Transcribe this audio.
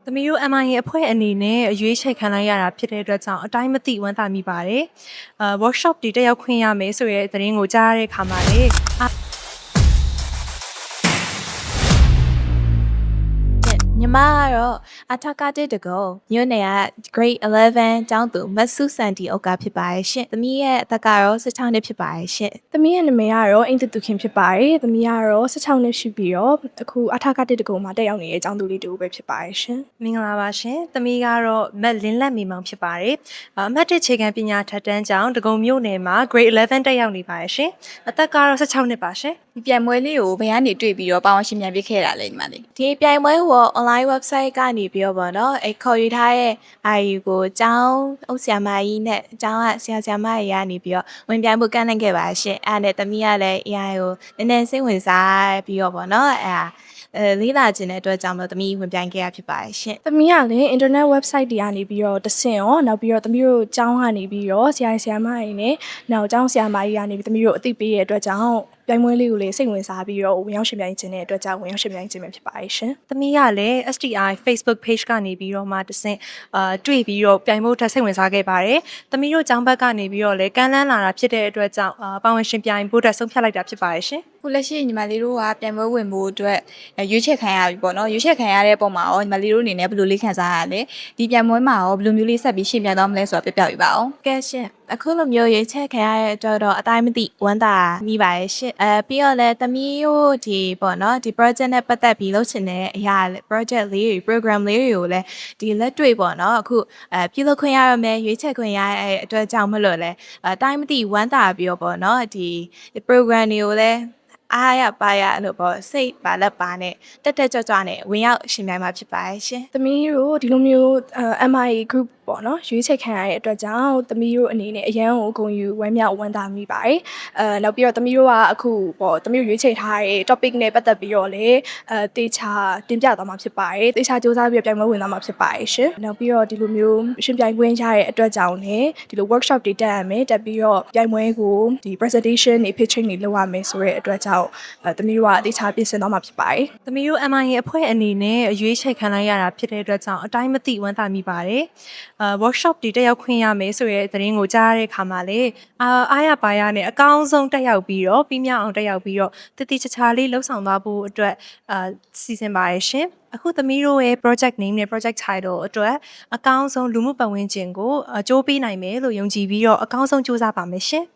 သမီးတို့ MI ရဲ့အဖွဲ့အနေနဲ့အရွေးချယ်ခံလိုက်ရတာဖြစ်တဲ့အတွက်ကြောင့်အတိုင်းမသိဝမ်းသာမိပါတယ်။ workshop တွေတက်ရောက်ခွင့်ရမယ်ဆိုတဲ့သတင်းကိုကြားရတဲ့အခါမှာလေညီမကတော့အထက်ကတစ်တကောမြို့နယ်က grade 11ကျောင်းသူမဆုစန်တီအိုကဖြစ်ပါတယ်ရှင်။သမီးရဲ့အသက်ကတော့16နှစ်ဖြစ်ပါတယ်ရှင်။ သမီးရဲ့နာမည်ကတော့အိမ်သူခင်ဖြစ်ပါတယ်။သမီးကတော့16နှစ်ရှိပြီးတော့အခုအထက်ကတစ်တကုံမှာတက်ရောက်နေတဲ့အကြောင်းသူလေးတူပဲဖြစ်ပါတယ်ရှင်။ မင်္ဂလာပါရှင်။သမီးကတော့မက်လင်းလက်မီမောင်ဖြစ်ပါတယ်။အမှတ်1ခြေခံပညာထက်တန်းကျောင်းဒဂုံမြို့နယ်မှာ grade 11တက်ရောက်နေပါတယ်ရှင်။အသက်ကတော့16နှစ်ပါရှင်။ ဒီပြိုင်ပွဲလေးကိုဘယ်ကနေတွေ့ပြီးတော့ပါဝင်ရှင်မြန်ပြခဲ့တာလဲညီမလေး ဒီပြိုင်ပွဲကို online website ကနေပြီးတော့ဗောနော်ခေါ်ယူထားတဲ့ IU ကိုကျောင်းအုပ်ဆရာမကြီးနဲ့ကျောင်းကဆရာမကြီးကနေပြီးတော့ဝင်ပြိုင်ဖို့ကန့်လန့်ခဲ့ပါရှင်။အဲ့နဲ့သမီးကလည်း AI ကိုနည်းနည်းစိတ်ဝင်စားပြီးတော့ဗောနော်လေးလာခြင်းတဲ့အတွက်ကြောင့်မလို့သမီးဝင်ပြိုင်ခဲ့ရဖြစ်ပါတယ်ရှင် သမီးကလည်း internet website တွေကနေပြီးတော့တဆင့်ရောနောက်ပြီးတော့သမီးတို့ကျောင်းကနေပြီးတော့ဆရာမတွေနဲ့နောက်ကျောင်းဆရာမကြီးကနေပြီးသမီးတို့အသိပေးရတဲ့အတွက်ကြောင့်ပြိုင်ပွဲလေးကိုလည်းစိတ်ဝင်စားပြီးတော့ဝင်ရောက်ရှင်ပြိုင်ခြင်းတဲ့အတွက်ကြောင့်ဝင်ရောက်ရှင်ပြိုင်ခြင်းပဲဖြစ်ပါတယ်ရှင်။ သမီးကလည်း STI Facebook page ကနေပြီးတော့မှတဆင့်တွေ့ပြီးတော့ပြိုင်ဖို့ထပ်စိတ်ဝင်စားခဲ့ပါတယ်။သမီးတို့ကျောင်းဘက်ကနေပြီးတော့လည်းကမ်းလှမ်းလာတာဖြစ်တဲ့အတွက်ကြောင့်ပါဝင်ရှင်ပြိုင်ဖို့တက်ဆုံးဖြတ်လိုက်တာဖြစ်ပါတယ်ရှင်။ ခုလက်ရှိညီမလေးတို့ကပြိုင်ပွဲဝင်ဖို့အတွက်ရွေးချယ်ခံရပြီပေါ့နော်ရွေးချယ်ခံရတဲ့ပုံမှာရောညီမလေးတို့အနေနဲ့ဘယ်လိုလေးခံစားရလဲဒီပြိုင်ပွဲမှာရောဘယ်လိုမျိုးလေးဆက်ပြီးရှင်ပြိုင်သွားမလဲဆိုတော့ပြပြပေးပါဦး ကဲရှင်အခုလိုမျိုးရွေးချယ်ခံရတဲ့အတွက်တော့အတိုင်းမသိဝမ်းသာမိပါတယ်ရှင်ပြီးတော့လည်းသမီးတို့ဒီပေါ့နော်ဒီ project နဲ့ပတ်သက်ပြီးလုပ်ချင်တဲ့အရာ project လေးတွေ program လေးတွေကိုလည်းဒီလက်တွေ့ပေါ့နော်အခုပြုလုပ်ခွင့်ရရမယ်ရွေးချယ်ခွင့်ရတဲ့အတွက်ကြောင့်မလို့လဲအတိုင်းမသိဝမ်းသာပြီးတော့ပေါ့နော်ဒီ program တွေကိုလည်းအားရပါရလို့ပေါ့စိတ်ပါလက်ပါနဲ့တက်ကြွနဲ့ဝင်ရောက်ရှင်ပြိုင်မှာဖြစ်ပါတယ်ရှင် သမီးတို့ဒီလိုမျိုးMIA group ပေါ့နော်ရွေးချယ်ခံရတဲ့အတွက်ကြောင့်သမီးတို့အနေနဲ့အရန်ကိုဂုဏ်ယူဝမ်းမြောက်ဝမ်းသာမိပါတယ်နောက်ပြီးတော့သမီးတို့ကအခုပေါ့သမီးတို့ရွေးချယ်ထားတဲ့ topic နဲ့ပတ်သက်ပြီးတော့လည်းတေချာတင်ပြသွားမှာဖြစ်ပါတယ်တေချာစူးစမ်းပြီးပြိုင်ပွဲဝင်သွားမှာဖြစ်ပါတယ်ရှင်နောက်ပြီးတော့ဒီလိုမျိုးရှင်ပြိုင်ခွင့်ရတဲ့အတွက်ကြောင့်လည်းဒီလို workshop တွေတက်ရမယ်တက်ပြီးတော့ပြိုင်ပွဲကိုဒီ presentation တွေ pitching တွေလုပ်ရမယ်ဆိုတဲ့အတွက်ကြောင့်သမီးတို့ကတေချာပြင်ဆင်သွားမှာဖြစ်ပါတယ် သမီးတို့ MI ရဲ့အဖွဲ့အနေနဲ့အရွေးချယ်ခံလိုက်ရတာဖြစ်တဲ့အတွက်ကြောင့်အတိုင်းမသိဝမ်းသာမိပါတယ်။ workshop တွေတက်ရောက်ခွင့်ရမယ်ဆိုတဲ့သတင်းကိုကြားရတဲ့အခါမှာလေအားရပါရနဲ့အကောင်းဆုံးတက်ရောက်ပြီးတော့ပြီးမြောက်အောင်တက်ရောက်ပြီးတော့တတိချာချာလေးလှုပ်ဆောင်သွားဖို့အတွက်စီစဉ်ပါရရှင်။အခုသမီးတို့ရဲ့ project name နဲ့ project title အတွက်အကောင်းဆုံးလူမှုပတ်ဝန်းကျင်ကိုအကျိုးပေးနိုင်မယ်လို့ယုံကြည်ပြီးတော့အကောင်းဆုံးစူးစမ်းပါမယ်ရှင်။